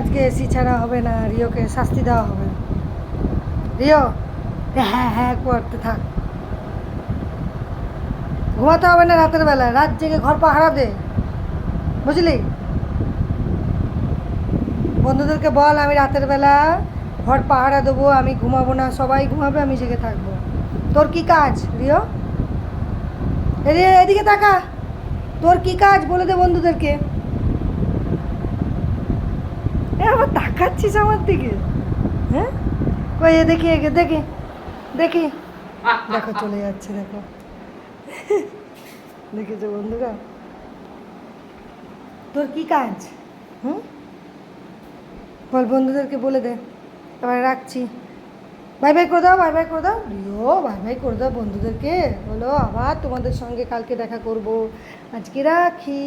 আজকে এসি ছাড়া হবে না, রিওকে শাস্তি দেওয়া হবে। রিও হ্যাঁ হ্যাঁ করতে থাক, ঘুমাতে হবে না রাতের বেলা, রাত জেগে ঘর পাহারা দে, বুঝলি? বন্ধুদেরকে বল আমি রাতের বেলা ঘর পাহারা দেবো, আমি ঘুমাবো না, সবাই ঘুমাবে, আমি জেগে থাকবো। তোর কি কাজ রিও? এদিকে তাকা, তোর কি কাজ বলে দে বন্ধুদেরকে। আবার তাকাচ্ছিস আমার দিকে, হ্যাঁ? কই দেখি দেখি দেখি, দেখো চলে যাচ্ছে, দেখো দেখেছো বন্ধুরা, তোর কি কাজ? হুম, বল বন্ধুদেরকে বলে দে। এবার রাখছি, বাই বাই করে দাও, বাই বাই করে দাও রিও, বাই বাই করে দাও বন্ধুদেরকে, বলো আবার তোমাদের সঙ্গে কালকে দেখা করব, আজকে রাখি।